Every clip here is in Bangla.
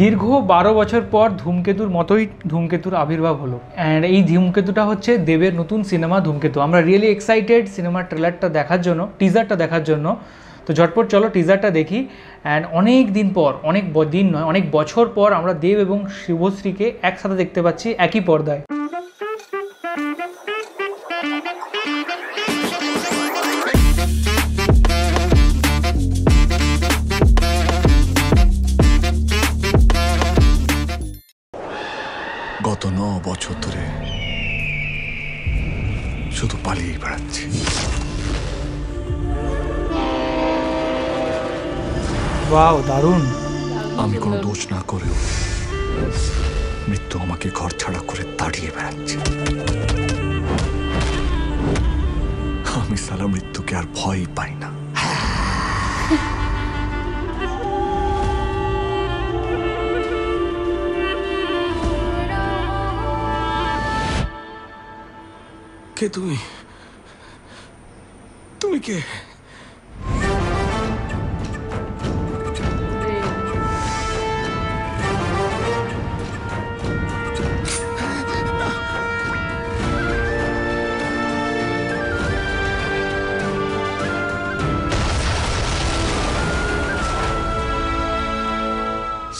দীর্ঘ 12 বছর পর ধূমকেতুর মতোই ধূমকেতুর আবির্ভাব হলো। অ্যান্ড এই ধূমকেতুটা হচ্ছে দেবের নতুন সিনেমা ধূমকেতু। আমরা রিয়েলি এক্সাইটেড সিনেমার ট্রেলারটা দেখার জন্য, টিজারটা দেখার জন্য। তো ঝটপট চলো টিজারটা দেখি। অ্যান্ড অনেক দিন পর, অনেক দিন নয়, অনেক বছর পর আমরা দেব এবং শুভশ্রীকে একসাথে দেখতে পাচ্ছি একই পর্দায়। গত 9 বছর ধরে শুধু পালিয়ে বেড়াচ্ছি। ওয়াও, দারুণ। আমি কোনো দোষ না করেও মৃত্যু আমাকে ঘর ছাড়া করে তাড়িয়ে বেড়াচ্ছে। আমি সালা মৃত্যুকে আর ভয়ই পাই না। কে তুমি? তুমি কে?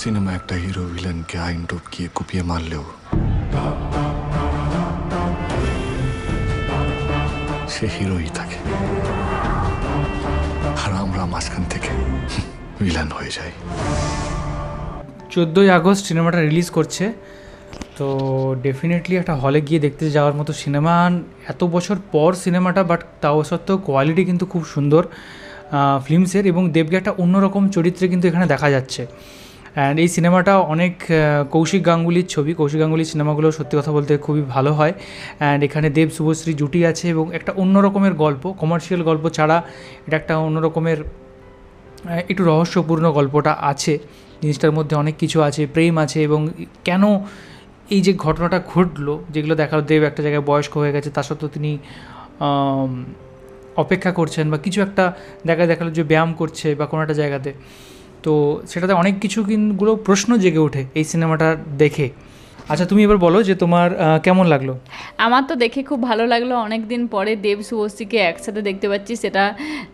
সিনেমা একটা হিরো ভিলেনকে আইন টপকিয়ে কুপিয়ে মারলেও সে হিরোই থাকে, আর আমরা মাঝখান থেকে ভিলেন হয়ে যাই। 14ই আগস্ট সিনেমাটা রিলিজ করছে, তো ডেফিনেটলি একটা হলে গিয়ে দেখতে যাওয়ার মতো সিনেমা। এত বছর পর সিনেমাটা, বাট তাও সত্ত্বেও কোয়ালিটি কিন্তু খুব সুন্দর ফিল্মসের, এবং দেবকে একটা অন্যরকম চরিত্রে কিন্তু এখানে দেখা যাচ্ছে। অ্যান্ড এই সিনেমাটা অনেক কৌশিক গাঙ্গুলির ছবি। কৌশিক গাঙ্গুলির সিনেমাগুলো সত্যি কথা বলতে খুবই ভালো হয়। অ্যান্ড এখানে দেব শুভশ্রী জুটি আছে, এবং একটা অন্য রকমের গল্প, কমার্শিয়াল গল্প ছাড়া এটা একটা অন্য রকমের একটু রহস্যপূর্ণ গল্পটা আছে। জিনিসটার মধ্যে অনেক কিছু আছে, প্রেম আছে, এবং কেন এই যে ঘটনাটা ঘটলো, যেগুলো দেখালো দেব একটা জায়গায় বয়স্ক হয়ে গেছে, তা সত্ত্বেও তিনি অপেক্ষা করছেন, বা কিছু একটা দেখালো যে ব্যায়াম করছে বা কোনো একটা জায়গাতে। তো সেটাতে অনেক কিছুগুলো প্রশ্ন জেগে ওঠে এই সিনেমাটা দেখে। আচ্ছা, তুমি এবার বলো যে তোমার কেমন লাগলো? আমার তো দেখে খুব ভালো লাগলো। অনেক দিন পরে দেব শুভশ্রীকে একসাথে দেখতে পাচ্ছি, সেটা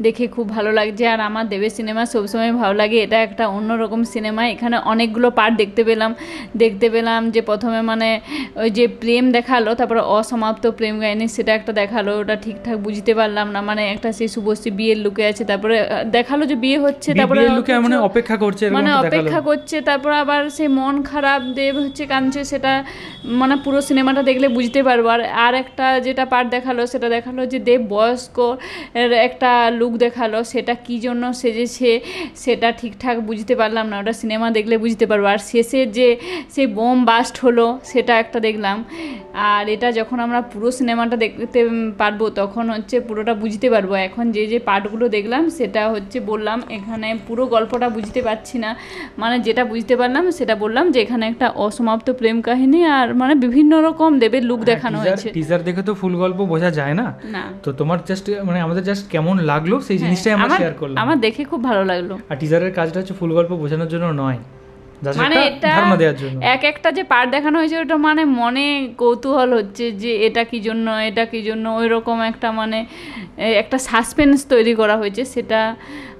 দেখে খুব ভালো লাগছে। আর আমার দেবের সিনেমা সবসময় ভালো লাগে। এটা একটা অন্যরকম সিনেমা। এখানে অনেকগুলো পার্ট দেখতে পেলাম যে প্রথমে মানে ওই যে প্রেম দেখালো, তারপরে অসমাপ্ত প্রেম কাহিনী সেটা একটা দেখালো, ওটা ঠিকঠাক বুঝতে পারলাম না। মানে একটা সেই শুভশ্রী বিয়ের লুকে আছে, তারপরে দেখালো যে বিয়ে হচ্ছে, তারপরে মানে অপেক্ষা করছে, তারপর আবার সে মন খারাপ, দেব হচ্ছে কাঁদছে, সেটা মানে পুরো সিনেমাটা দেখলে বুঝতে পারবো। আর একটা যেটা পার্ট দেখালো, সেটা দেখালো যে দেব বয়স্ক একটা লুক দেখালো, সেটা কী জন্য সেজেছে সেটা ঠিকঠাক বুঝতে পারলাম না, ওটা সিনেমা দেখলে বুঝতে পারবো। আর শেষে যে সেই বোম বাস্ট হলো সেটা একটা দেখলাম। আর এটা যখন আমরা পুরো সিনেমাটা দেখতে পারবো তখন হচ্ছে পুরোটা বুঝতে পারবো। এখন যে পার্টগুলো দেখলাম সেটা হচ্ছে বললাম, এখানে পুরো গল্পটা বুঝতে পারছি না, মানে যেটা বুঝতে পারলাম সেটা বললাম, যে এখানে একটা অসমাপ্ত প্রেম কাহিনী আর মানে বিভিন্ন রকম দেবের লুক দেখানো হয়েছে। টিজার দেখে তো ফুল গল্প বোঝা যায় না। তো তোমার জাস্ট মানে আমাদের জাস্ট কেমন লাগলো সেই জিনিসটাই আমরা শেয়ার করলাম। আমার দেখে খুব ভালো লাগলো। আর টিজারের কাজটা হচ্ছে ফুল গল্প বোঝানোর জন্য নয়, মানে এটা এক একটা যে পার্ট দেখানো হয়েছে ওটা মানে মনে কৌতূহল হচ্ছে যে এটা কি জন্য ওই রকম একটা মানে একটা সাসপেন্স তৈরি করা হয়েছে। সেটা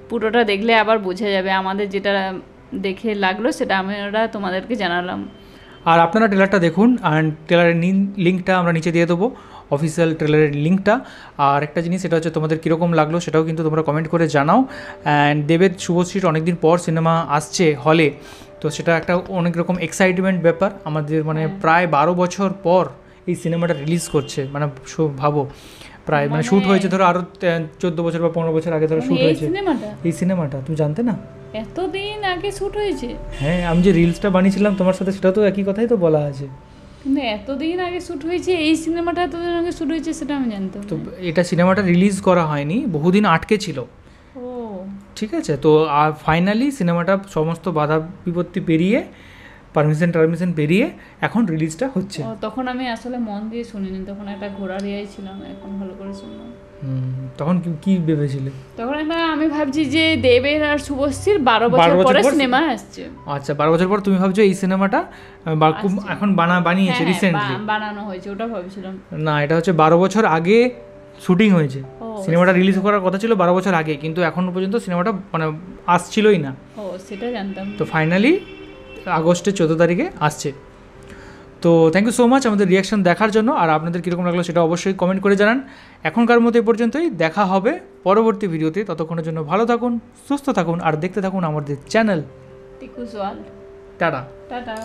পুরোটা দেখলে আবার বোঝা যাবে। আমাদের যেটা দেখে লাগলো সেটা আমরা তোমাদেরকে জানালাম। আর আপনারা ট্রেলারটা দেখুন, অ্যান্ড ট্রেলারের লিঙ্কটা আমরা নিচে দিয়ে দেবো, অফিসিয়াল ট্রেলারের লিঙ্কটা। আর একটা জিনিস, সেটা হচ্ছে তোমাদের কীরকম লাগলো সেটাও কিন্তু তোমরা কমেন্ট করে জানাও। অ্যান্ড দেবের শুভশ্রীর অনেকদিন পর সিনেমা আসছে হলে, তো সেটা একটা অনেক রকম এক্সাইটমেন্ট ব্যাপার আমাদের। মানে প্রায় 12 বছর পর এই সিনেমাটা রিলিজ করছে, মানে ভাবো প্রায় মানে শ্যুট হয়েছে ধরো আরও 14 বছর বা 15 বছর আগে ধরো শ্যুট হয়েছে এই সিনেমাটা। তুমি জানতে না? এতদিন আগে শ্যুট হয়েছে? হ্যাঁ, আমি যে রিলসটা বানিয়েছিলাম তোমার সাথে, সেটা তো একই কথাই তো বলা আছে। কিন্তু এতদিন আগে শ্যুট হয়েছে এই সিনেমাটা, এতদিন আগে শ্যুট হয়েছে সেটা আমি জানতাম। তো এটা সিনেমাটা রিলিজ করা হয়নি, বহুদিন আটকে ছিল। ঠিক আছে, তো ফাইনালি সিনেমাটা সমস্ত বাধা বিপত্তি পেরিয়ে পারমিশন পেরিয়ে এখন রিলিজটা হচ্ছে। ও তখন আমি আসলে মন দিয়ে শুনিনি, তখন একটা ঘোরার ইয়েই ছিলাম, এখন ভালো করে শুনলাম। তখন কি ভেবেছিলে? তখন একটা আমি ভাবছি যে দেবের আর শুভশ্রীর 12 বছর পরে সিনেমা আসছে। আচ্ছা, 12 বছর পর তুমি ভাবছো এই সিনেমাটা খুব এখন বানিয়েছে রিসেন্টলি বানানো হয়েছে, ওটা ভাবছিলাম। না, এটা হচ্ছে 12 বছর আগে শুটিং হয়েছে। সিনেমাটা রিলিজ করার কথা ছিল 12 বছর আগে, কিন্তু এখনো পর্যন্ত সিনেমাটা মানে আসছিলই না। ও সেটা জানতাম। তো ফাইনালি আগস্টের 14 তারিখে আসছে। তো থ্যাংক ইউ সো মাচ আমাদের রিয়াকশন দেখার জন্য। আর আপনাদের কীরকম লাগলো সেটা অবশ্যই কমেন্ট করে জানান। এখনকার মতো এ পর্যন্তই, দেখা হবে পরবর্তী ভিডিওতে। ততক্ষণের জন্য ভালো থাকুন, সুস্থ থাকুন আর দেখতে থাকুন আমাদের চ্যানেল টিকুস ওয়ার্ল্ড। টাটা। টাটা।